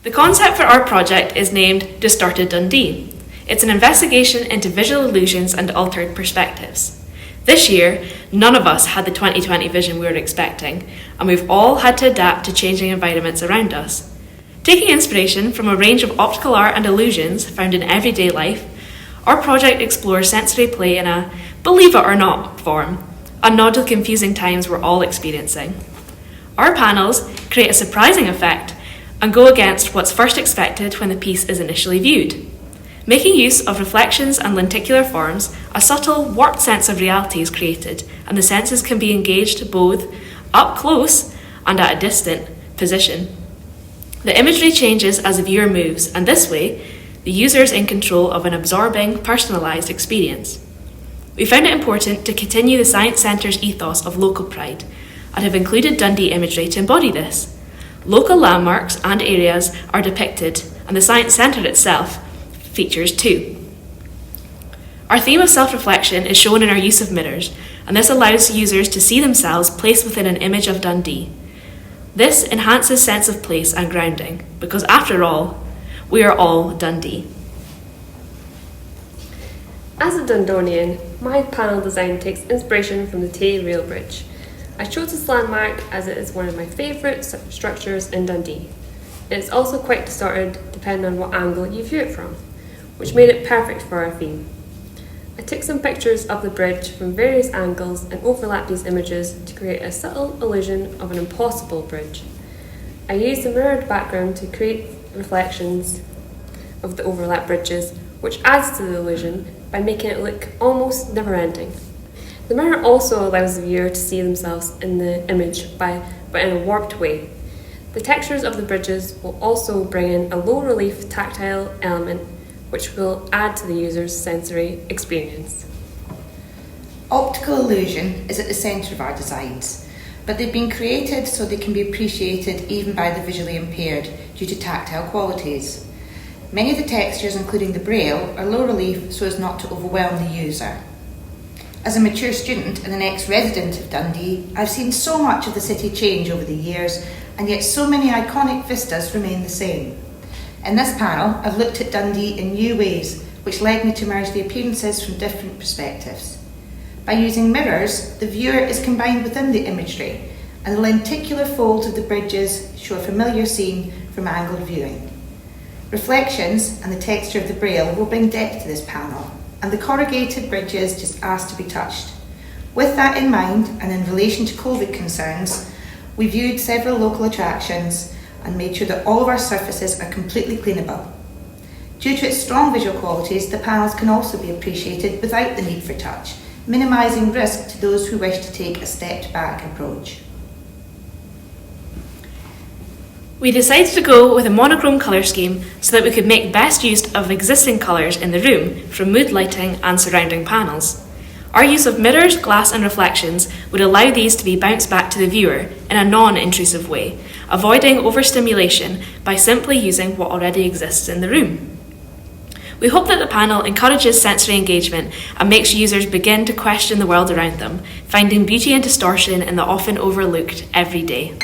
The concept for our project is named Distorted Dundee. It's an investigation into visual illusions and altered perspectives. This year, none of us had the 2020 vision we were expecting, and we've all had to adapt to changing environments around us. Taking inspiration from a range of optical art and illusions found in everyday life, our project explores sensory play in a believe it or not form, a nod to the confusing times we're all experiencing. Our panels create a surprising effect and go against what's first expected when the piece is initially viewed. Making use of reflections and lenticular forms, a subtle, warped sense of reality is created, and the senses can be engaged both up close and at a distant position. The imagery changes as the viewer moves, and this way, the user is in control of an absorbing, personalised experience. We found it important to continue the Science Centre's ethos of local pride, and have included Dundee imagery to embody this. Local landmarks and areas are depicted, and the Science Centre itself features too. Our theme of self-reflection is shown in our use of mirrors, and this allows users to see themselves placed within an image of Dundee. This enhances sense of place and grounding, because after all, we are all Dundee. As a Dundonian, my panel design takes inspiration from the Tay Rail Bridge. I chose this landmark as it is one of my favourite structures in Dundee. It is also quite distorted depending on what angle you view it from, which made it perfect for our theme. I took some pictures of the bridge from various angles and overlapped these images to create a subtle illusion of an impossible bridge. I used a mirrored background to create reflections of the overlapped bridges, which adds to the illusion by making it look almost never-ending. The mirror also allows the viewer to see themselves in the image but in a warped way. The textures of the bridges will also bring in a low-relief tactile element which will add to the user's sensory experience. Optical illusion is at the centre of our designs, but they've been created so they can be appreciated even by the visually impaired due to tactile qualities. Many of the textures, including the braille, are low relief so as not to overwhelm the user. As a mature student and an ex-resident of Dundee, I've seen so much of the city change over the years, and yet so many iconic vistas remain the same. In this panel, I've looked at Dundee in new ways, which led me to merge the appearances from different perspectives. By using mirrors, the viewer is combined within the imagery, and the lenticular folds of the bridges show a familiar scene from angled viewing. Reflections and the texture of the braille will bring depth to this panel, and the corrugated bridges just ask to be touched. With that in mind, and in relation to COVID concerns, we viewed several local attractions and made sure that all of our surfaces are completely cleanable. Due to its strong visual qualities, the panels can also be appreciated without the need for touch, minimising risk to those who wish to take a stepped back approach. We decided to go with a monochrome colour scheme so that we could make best use of existing colours in the room from mood lighting and surrounding panels. Our use of mirrors, glass and reflections would allow these to be bounced back to the viewer in a non-intrusive way, avoiding overstimulation by simply using what already exists in the room. We hope that the panel encourages sensory engagement and makes users begin to question the world around them, finding beauty and distortion in the often overlooked everyday.